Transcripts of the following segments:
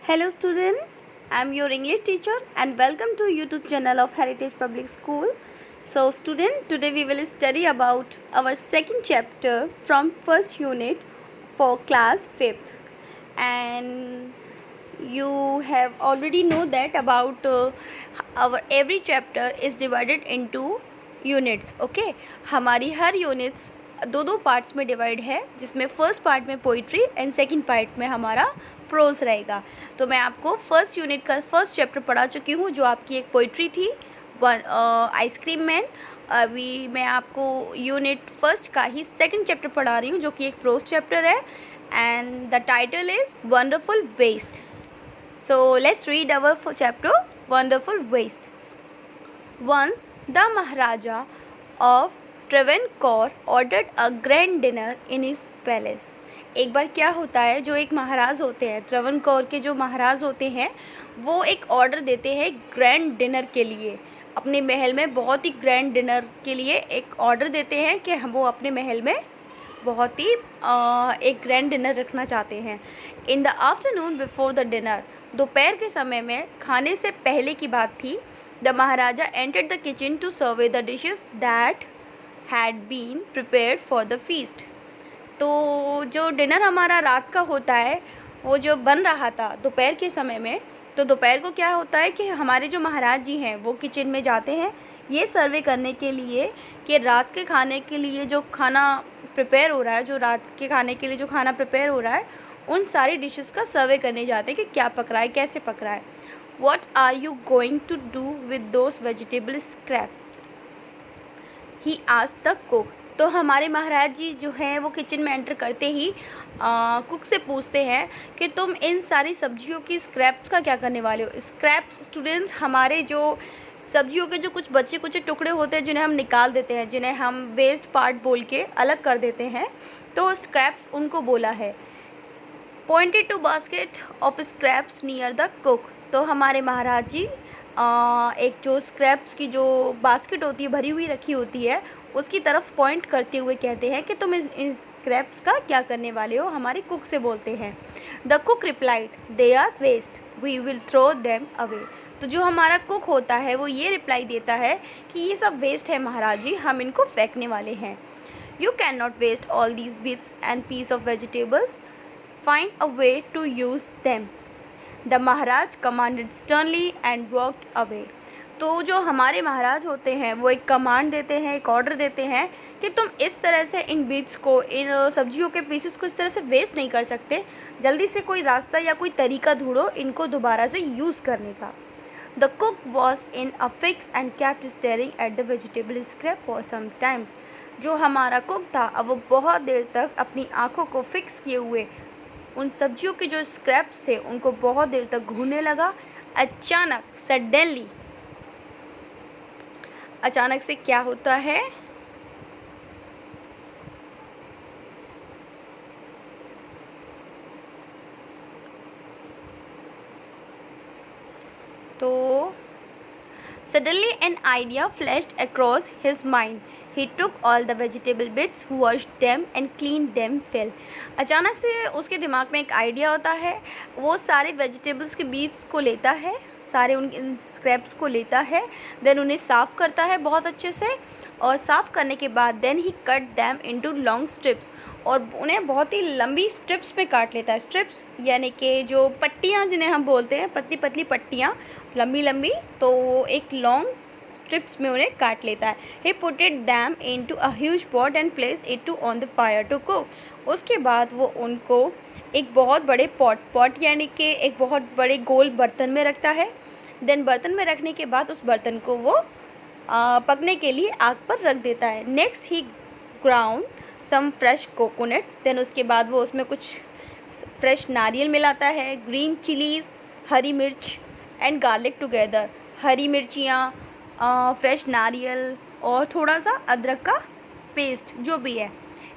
Hello student, I am your English teacher and welcome to YouTube channel of Heritage Public School. So student, today we will study about our second chapter from first unit for class 5th, and you have already know that about our every chapter is divided into units. Okay, हमारी हर units दो दो parts में divide है, जिसमें first part में poetry and second part में हमारा pros रहेगा. तो मैं आपको फर्स्ट यूनिट का फर्स्ट चैप्टर पढ़ा चुकी हूँ, जो आपकी एक पोइट्री थी, आइसक्रीम मैन. अभी मैं आपको यूनिट फर्स्ट का ही सेकंड चैप्टर पढ़ा रही हूँ, जो कि एक प्रोज चैप्टर है, and the title is wonderful waste. So let's read our chapter wonderful waste. Once the Maharaja of Travancore ordered a grand dinner in his palace. एक बार क्या होता है, जो एक महाराज होते हैं, ट्रेवनकोर के जो महाराज होते हैं, वो एक ऑर्डर देते हैं ग्रैंड डिनर के लिए. अपने महल में बहुत ही ग्रैंड डिनर के लिए एक ऑर्डर देते हैं कि हम वो अपने महल में बहुत ही एक ग्रैंड डिनर रखना चाहते हैं. In the afternoon before the dinner, दोपहर के समय में खाने से पहले की बात थी. The Maharaja entered the kitchen to survey the dishes that had been prepared for the feast. तो जो डिनर हमारा रात का होता है, वो जो बन रहा था दोपहर के समय में, तो दोपहर को क्या होता है कि हमारे जो महाराज जी हैं वो किचन में जाते हैं ये सर्वे करने के लिए कि रात के खाने के लिए जो खाना प्रिपेयर हो रहा है, जो रात के खाने के लिए जो खाना प्रिपेयर हो रहा है, उन सारी डिशेस का सर्वे करने जाते हैं कि क्या पक रहा है, कैसे पक रहा है. What are you going to do with those vegetable scraps? He asked the cook. तो हमारे महाराज जी जो हैं वो किचन में एंटर करते ही कुक से पूछते हैं कि तुम इन सारी सब्जियों की स्क्रैप्स का क्या करने वाले हो. स्क्रैप्स स्टूडेंट्स हमारे जो सब्जियों के जो कुछ बचे कुछ टुकड़े होते हैं, जिन्हें हम निकाल देते हैं, जिन्हें हम वेस्ट पार्ट बोल के अलग कर देते हैं, तो स्क्रैप्स उनको बोला है. Pointed to basket of scraps near the cook. तो हमारे महाराज जी एक जो स्क्रैप्स की जो बास्केट होती है भरी हुई रखी होती है, उसकी तरफ पॉइंट करते हुए कहते हैं कि तुम इन स्क्रैप्स का क्या करने वाले हो. हमारे कुक से बोलते हैं. The cook replied, they are waste, we will throw them away. तो जो हमारा कुक होता है वो ये रिप्लाई देता है कि ये सब वेस्ट है महाराज जी, हम इनको फेंकने वाले हैं. You can not waste all these bits and piece of vegetables, find a way to use them. The Maharaj commanded sternly and worked away. तो जो हमारे महाराज होते हैं वो एक कमांड देते हैं, एक ऑर्डर देते हैं कि तुम इस तरह से इन बीट्स को, इन सब्जियों के पीसेस को इस तरह से वेस्ट नहीं कर सकते, जल्दी से कोई रास्ता या कोई तरीका ढूंढो इनको दोबारा से यूज़ करने का. The cook was in a fix and kept staring at the vegetable scrap for some times. जो हमारा कुक था अब वो बहुत देर तक अपनी आँखों को फिक्स किए हुए उन सब्जियों के जो स्क्रैप्स थे उनको बहुत देर तक घूरने लगा. अचानक सडनली, अचानक से क्या होता है, तो suddenly an idea flashed across his mind. He took all the vegetable bits, washed them and cleaned them well. अचानक से उसके दिमाग में एक आइडिया होता है. वो सारे वेजिटेबल्स के बीट्स को लेता है, सारे उन स्क्रैप्स को लेता है, देन उन्हें साफ़ करता है बहुत अच्छे से, और साफ़ करने के बाद then he cut them into long strips, और उन्हें बहुत ही लंबी स्ट्रिप्स पे काट लेता है. स्ट्रिप्स यानी कि जो पट्टियाँ जिन्हें हम बोलते हैं, पतली पतली पट्टियाँ, लंबी लंबी, तो वो एक लॉन्ग स्ट्रिप्स में उन्हें काट लेता है. He putted them into a huge pot and place it to on the fire to cook. उसके बाद वो उनको एक बहुत बड़े पॉट यानी कि एक बहुत बड़े गोल बर्तन में रखता है. देन बर्तन में रखने के बाद उस बर्तन को वो पकने के लिए आग पर रख देता है. Next he ground some fresh coconut. Then उसके बाद वो उसमें कुछ फ्रेश नारियल मिलाता है, ग्रीन चिलीज़, हरी मिर्च एंड गार्लिक टुगेदर. हरी मिर्चियाँ, फ्रेश नारियल और थोड़ा सा अदरक का पेस्ट जो भी है.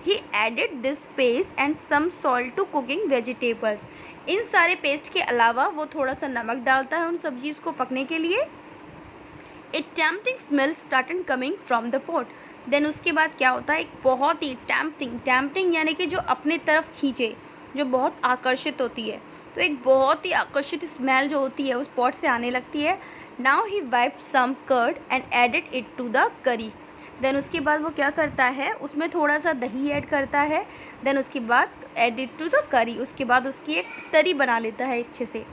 He added this paste and some salt to cooking vegetables. इन सारे पेस्ट के अलावा वो थोड़ा सा नमक डालता है उन सब्जीज़ को पकने के लिए. A tempting smell started coming from the pot. Then उसके बाद क्या होता है, एक बहुत ही टेम्पटिंग यानी कि जो अपने तरफ खींचे, जो बहुत आकर्षित होती है, तो एक बहुत ही आकर्षित स्मेल जो होती है उस पॉट से आने लगती है। Now he wipe some curd and added it to the curry. Then उसके बाद वो क्या करता है, उसमें थोड़ा सा दही ऐड करता है। देन उसके बाद एडिड टू द करी, उसके बाद उसकी एक तरी बना लेता है अच्छे से।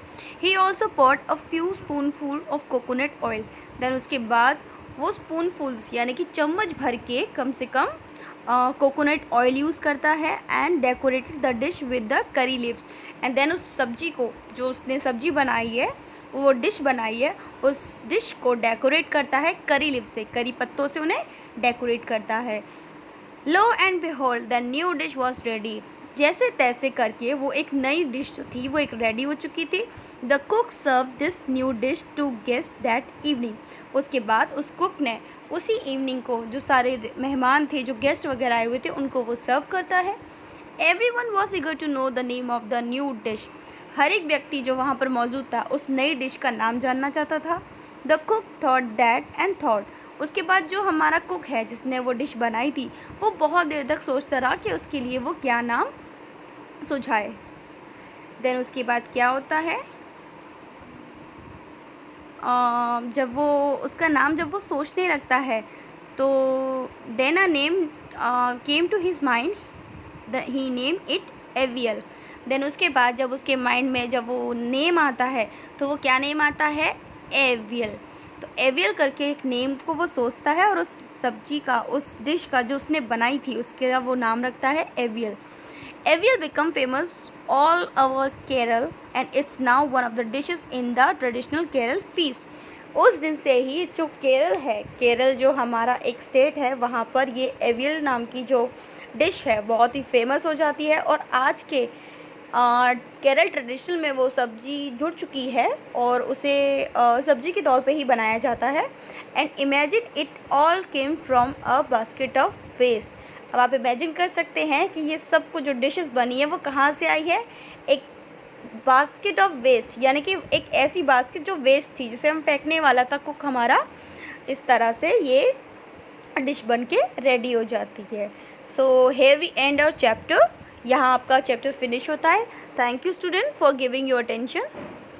He also pot a few spoonful of coconut oil. Then उसके बाद वो स्पूनफुल्स यानी कि चम्मच भर के कम से कम कोकोनट ऑयल यूज़ करता है and decorated the dish with the curry leaves. And then उस सब्जी को, जो उसने सब्जी बनाई है, वो डिश बनाई है, उस डिश को डेकोरेट करता है करी लीव से, करी पत्तों से उन्हें डेकोरेट करता है। Lo and behold the new dish was ready. जैसे तैसे करके वो एक नई डिश जो थी वो एक रेडी हो चुकी थी। The cook serve this new dish to guest that evening. उसके बाद उस कुक ने उसी इवनिंग को जो सारे मेहमान थे, जो गेस्ट वगैरह आए हुए थे, उनको वो सर्व करता है। Everyone was eager to know the name of the new dish. हर एक व्यक्ति जो वहाँ पर मौजूद था उस नई डिश का नाम जानना चाहता था। The cook thought that and thought. उसके बाद जो हमारा कुक है जिसने वो डिश बनाई थी, वो बहुत देर तक सोचता रहा कि उसके लिए वो क्या नाम सुझाए। देन उसके बाद क्या होता है, जब वो उसका नाम जब वो सोचने लगता है तो then a name came to his mind, he name it aviyal. Then उसके बाद जब उसके माइंड में जब वो नेम आता है तो वो क्या नेम आता है, एवियल। तो एवियल करके एक नेम को वो सोचता है और उस सब्जी का, उस डिश का जो उसने बनाई थी उसके वो नाम रखता है AVL. AVL become famous all over Kerala and it's now one of the dishes in the traditional Kerala feast। उस दिन से ही जो केरल है, केरल जो हमारा एक स्टेट है, वहाँ पर ये एवियल नाम की जो डिश है बहुत ही फेमस हो जाती है। और आज के केरल ट्रेडिशनल में वो सब्जी जुड़ चुकी है और उसे सब्जी के तौर पे ही बनाया जाता है। And imagine it all came from a basket of waste. अब आप इमेजिन कर सकते हैं कि ये सब कुछ जो डिशेस बनी है वो कहाँ से आई है, एक बास्केट ऑफ वेस्ट, यानी कि एक ऐसी बास्केट जो वेस्ट थी, जिसे हम फेंकने वाला था कुक हमारा, इस तरह से ये डिश बन के रेडी हो जाती है। So here we end our chapter. यहाँ आपका चैप्टर फिनिश होता है। Thank you student for giving your attention.